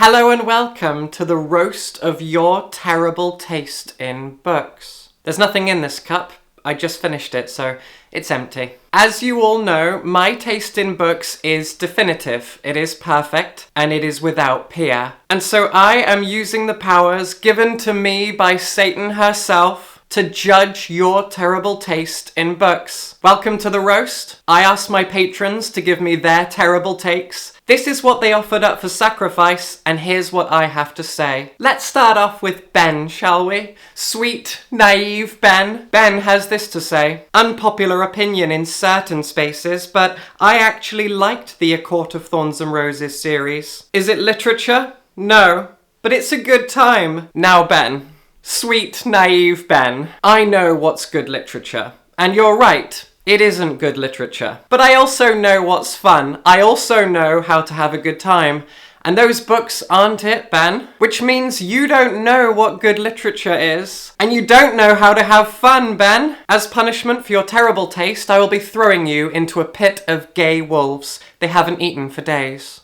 Hello and welcome to the roast of your terrible taste in books. There's nothing in this cup, I just finished it, so it's empty. As you all know, my taste in books is definitive, it is perfect, and it is without peer. And so I am using the powers given to me by Satan herself to judge your terrible taste in books. Welcome to the roast. I asked my patrons to give me their terrible takes. This is what they offered up for sacrifice, and here's what I have to say. Let's start off with Ben, shall we? Sweet, naive Ben. Ben has this to say. Unpopular opinion in certain spaces, but I actually liked the A Court of Thorns and Roses series. Is it literature? No, but it's a good time. Now Ben. Sweet, naive Ben. I know what's good literature. And you're right. It isn't good literature. But I also know what's fun. I also know how to have a good time. And those books aren't it, Ben. Which means you don't know what good literature is. And you don't know how to have fun, Ben. As punishment for your terrible taste, I will be throwing you into a pit of gay wolves they haven't eaten for days.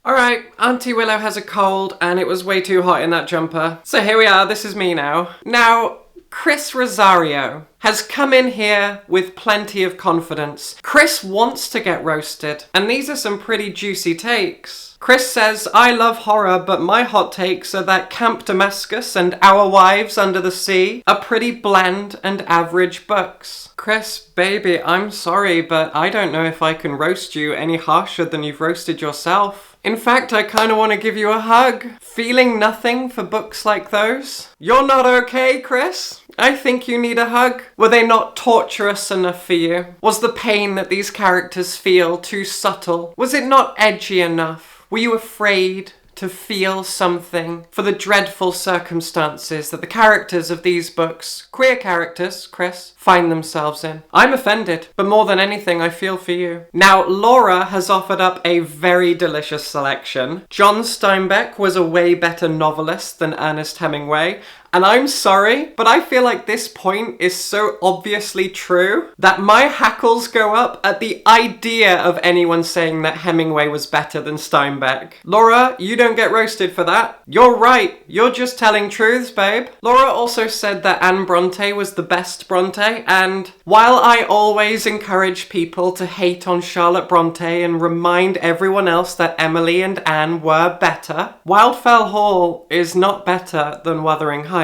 Alright, Auntie Willow has a cold and it was way too hot in that jumper. So here we are, this is me now. Now, Chris Rosario has come in here with plenty of confidence. Chris wants to get roasted, and these are some pretty juicy takes. Chris says, I love horror, but my hot takes are that Camp Damascus and Our Wives Under the Sea are pretty bland and average books. Chris, baby, I'm sorry, but I don't know if I can roast you any harsher than you've roasted yourself. In fact, I kind of want to give you a hug. Feeling nothing for books like those? You're not okay, Chris? I think you need a hug. Were they not torturous enough for you? Was the pain that these characters feel too subtle? Was it not edgy enough? Were you afraid to feel something for the dreadful circumstances that the characters of these books, queer characters, Chris, find themselves in? I'm offended, but more than anything, I feel for you. Now, Laura has offered up a very delicious selection. John Steinbeck was a way better novelist than Ernest Hemingway, and I'm sorry, but I feel like this point is so obviously true that my hackles go up at the idea of anyone saying that Hemingway was better than Steinbeck. Laura, you don't get roasted for that. You're right. You're just telling truths, babe. Laura also said that Anne Bronte was the best Bronte, and while I always encourage people to hate on Charlotte Bronte and remind everyone else that Emily and Anne were better, Wildfell Hall is not better than Wuthering Heights.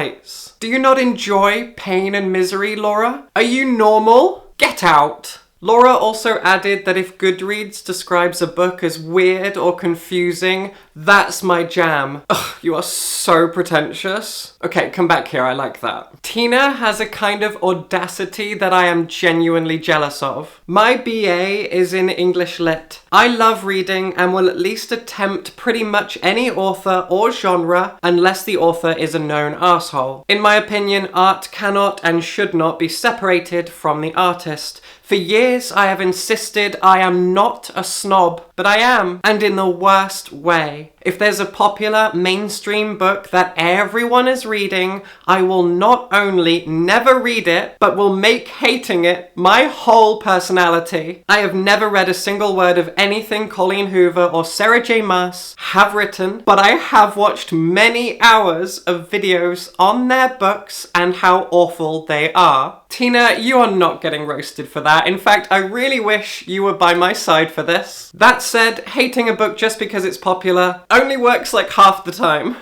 Do you not enjoy pain and misery, Laura? Are you normal? Get out! Laura also added that if Goodreads describes a book as weird or confusing, that's my jam. Ugh, you are so pretentious. Okay, come back here, I like that. Tina has a kind of audacity that I am genuinely jealous of. My BA is in English Lit. I love reading and will at least attempt pretty much any author or genre unless the author is a known arsehole. In my opinion, art cannot and should not be separated from the artist. For years, I have insisted I am not a snob, but I am, and in the worst way. If there's a popular mainstream book that everyone is reading, I will not only never read it, but will make hating it my whole personality. I have never read a single word of anything Colleen Hoover or Sarah J. Maas have written, but I have watched many hours of videos on their books and how awful they are. Tina, you are not getting roasted for that. In fact, I really wish you were by my side for this. That said, hating a book just because it's popular only works like half the time.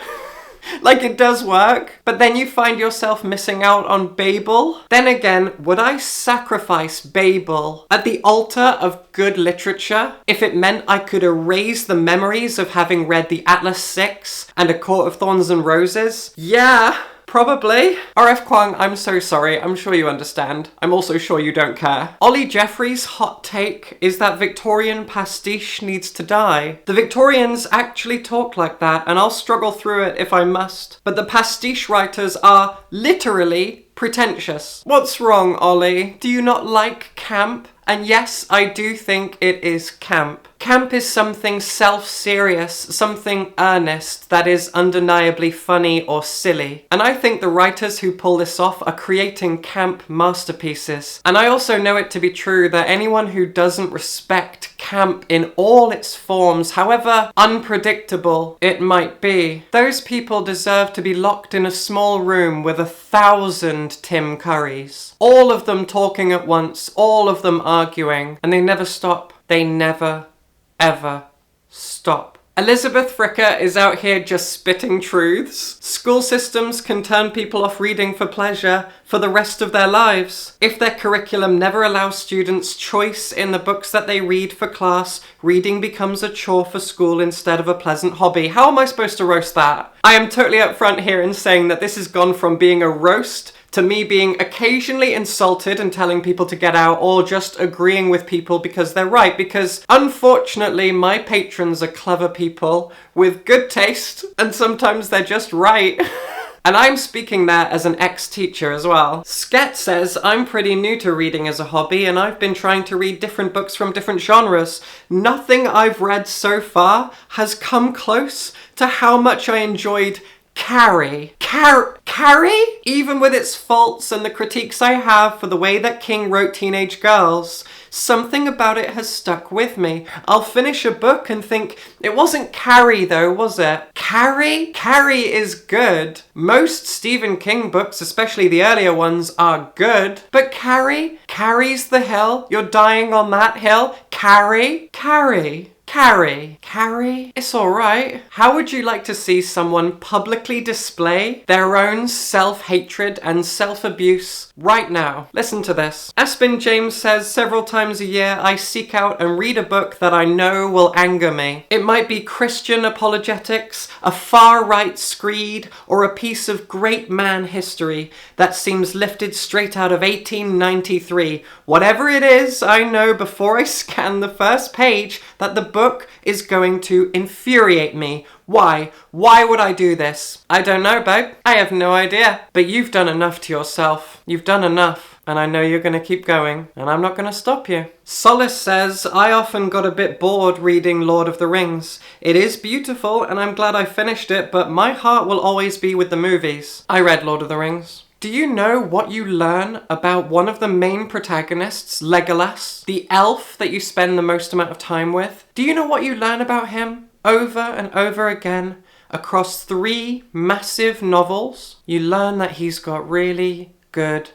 Like, it does work, but then you find yourself missing out on Babel. Then again, would I sacrifice Babel at the altar of good literature if it meant I could erase the memories of having read The Atlas Six and A Court of Thorns and Roses? Yeah. Probably. RF Kwang, I'm so sorry. I'm sure you understand. I'm also sure you don't care. Ollie Jeffrey's hot take is that Victorian pastiche needs to die. The Victorians actually talked like that, and I'll struggle through it if I must. But the pastiche writers are literally pretentious. What's wrong, Ollie? Do you not like camp? And yes, I do think it is camp. Camp is something self-serious, something earnest that is undeniably funny or silly. And I think the writers who pull this off are creating camp masterpieces. And I also know it to be true that anyone who doesn't respect camp camp in all its forms, however unpredictable it might be. Those people deserve to be locked in a small room with 1,000 Tim Currys. All of them talking at once, all of them arguing, and they never stop. They never, ever stop. Elizabeth Fricker is out here just spitting truths. School systems can turn people off reading for pleasure for the rest of their lives. If their curriculum never allows students choice in the books that they read for class, reading becomes a chore for school instead of a pleasant hobby. How am I supposed to roast that? I am totally upfront here in saying that this has gone from being a roast to me being occasionally insulted and telling people to get out, or just agreeing with people because they're right, because unfortunately my patrons are clever people with good taste, and sometimes they're just right. And I'm speaking there as an ex-teacher as well. Sket says, I'm pretty new to reading as a hobby, and I've been trying to read different books from different genres. Nothing I've read so far has come close to how much I enjoyed Carrie? Even with its faults and the critiques I have for the way that King wrote teenage girls, something about it has stuck with me. I'll finish a book and think, it wasn't Carrie though, was it? Carrie? Carrie is good. Most Stephen King books, especially the earlier ones, are good. But Carrie? Carrie's the hill. You're dying on that hill. Carrie? It's alright. How would you like to see someone publicly display their own self-hatred and self-abuse right now? Listen to this. Aspin James says, several times a year I seek out and read a book that I know will anger me. It might be Christian apologetics, a far-right screed, or a piece of great man history that seems lifted straight out of 1893. Whatever it is, I know before I scan the first page that the book is going to infuriate me. Why? Why would I do this? I don't know, babe. I have no idea. But you've done enough to yourself. You've done enough. And I know you're going to keep going. And I'm not going to stop you. Solace says, I often got a bit bored reading Lord of the Rings. It is beautiful and I'm glad I finished it, but my heart will always be with the movies. I read Lord of the Rings. Do you know what you learn about one of the main protagonists, Legolas, the elf that you spend the most amount of time with? Do you know what you learn about him over and over again across 3 massive novels? You learn that he's got really good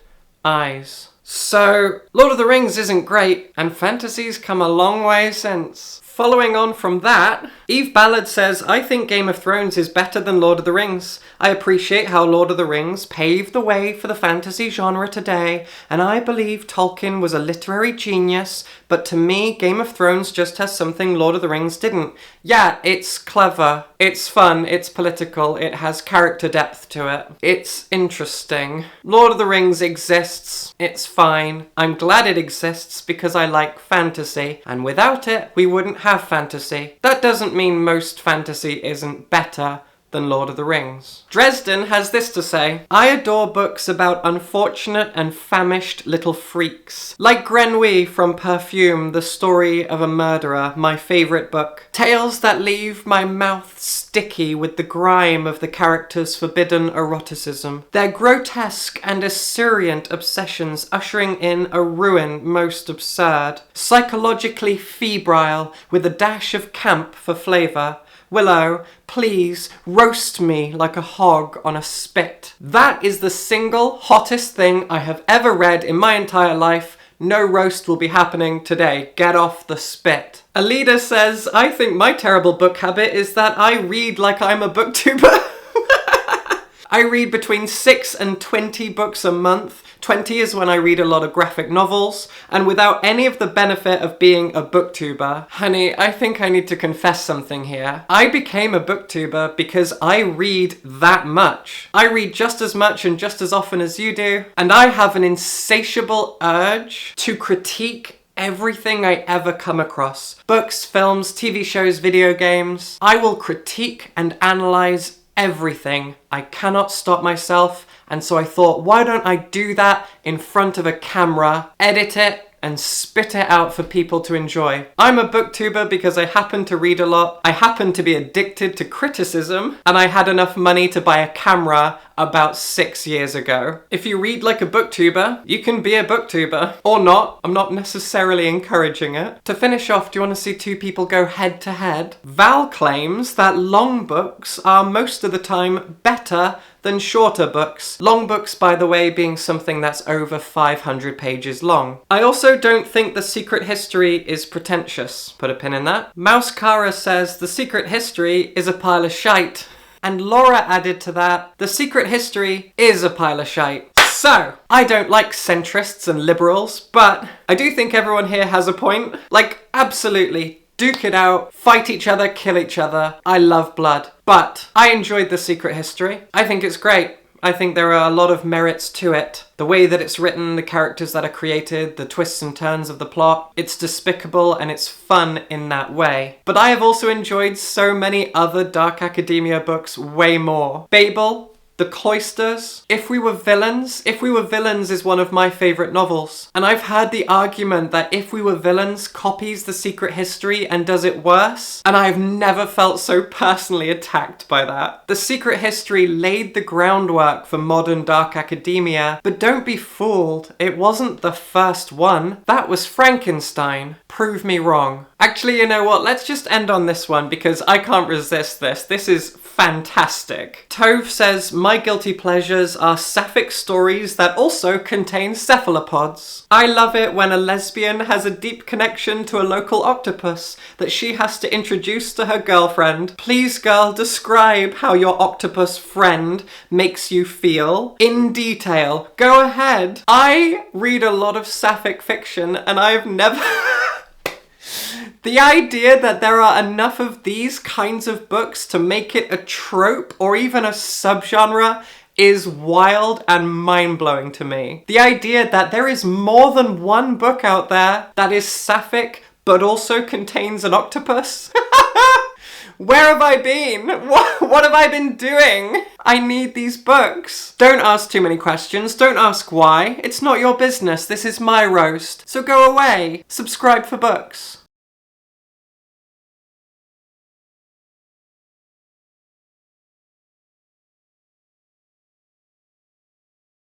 eyes. So, Lord of the Rings isn't great, and fantasy's come a long way since. Following on from that, Eve Ballard says, I think Game of Thrones is better than Lord of the Rings. I appreciate how Lord of the Rings paved the way for the fantasy genre today, and I believe Tolkien was a literary genius, but to me, Game of Thrones just has something Lord of the Rings didn't. Yeah, it's clever, it's fun, it's political, it has character depth to it. It's interesting. Lord of the Rings exists, it's fine. I'm glad it exists because I like fantasy, and without it, we wouldn't have fantasy. That doesn't mean most fantasy isn't better than Lord of the Rings. Dresden has this to say, I adore books about unfortunate and famished little freaks. Like Grenouille from Perfume, The Story of a Murderer, my favourite book. Tales that leave my mouth sticky with the grime of the characters' forbidden eroticism. Their grotesque and esurient obsessions ushering in a ruin most absurd. Psychologically febrile with a dash of camp for flavour. Willow, please roast me like a hog on a spit. That is the single hottest thing I have ever read in my entire life. No roast will be happening today. Get off the spit. Alida says, I think my terrible book habit is that I read like I'm a booktuber. I read between 6 and 20 books a month. 20 is when I read a lot of graphic novels, and without any of the benefit of being a booktuber. Honey, I think I need to confess something here. I became a booktuber because I read that much. I read just as much and just as often as you do, and I have an insatiable urge to critique everything I ever come across. Books, films, TV shows, video games. I will critique and analyze everything. I cannot stop myself, and so I thought, why don't I do that in front of a camera, edit it, and spit it out for people to enjoy. I'm a booktuber because I happen to read a lot, I happen to be addicted to criticism, and I had enough money to buy a camera, about 6 years ago. If you read like a booktuber, you can be a booktuber. Or not. I'm not necessarily encouraging it. To finish off, do you want to see two people go head to head? Val claims that long books are most of the time better than shorter books. Long books, by the way, being something that's over 500 pages long. I also don't think The Secret History is pretentious. Put a pin in that. Mouse Cara says The Secret History is a pile of shite. And Laura added to that, The Secret History is a pile of shite. So, I don't like centrists and liberals, but I do think everyone here has a point. Like, absolutely. Duke it out, fight each other, kill each other. I love blood. But I enjoyed The Secret History. I think it's great. I think there are a lot of merits to it. The way that it's written, the characters that are created, the twists and turns of the plot. It's despicable and it's fun in that way. But I have also enjoyed so many other Dark Academia books way more. Babel, The Cloisters, If We Were Villains. If We Were Villains is one of my favourite novels. And I've heard the argument that If We Were Villains copies The Secret History and does it worse. And I've never felt so personally attacked by that. The Secret History laid the groundwork for modern Dark Academia, but don't be fooled. It wasn't the first one. That was Frankenstein. Prove me wrong. Actually, you know what? Let's just end on this one because I can't resist this. This is fantastic. Tove says, my guilty pleasures are sapphic stories that also contain cephalopods. I love it when a lesbian has a deep connection to a local octopus that she has to introduce to her girlfriend. Please, girl, describe how your octopus friend makes you feel in detail. Go ahead. I read a lot of sapphic fiction and I've never... The idea that there are enough of these kinds of books to make it a trope or even a subgenre is wild and mind-blowing to me. The idea that there is more than one book out there that is sapphic but also contains an octopus. Where have I been? What have I been doing? I need these books. Don't ask too many questions. Don't ask why. It's not your business. This is my roast. So go away. Subscribe for books.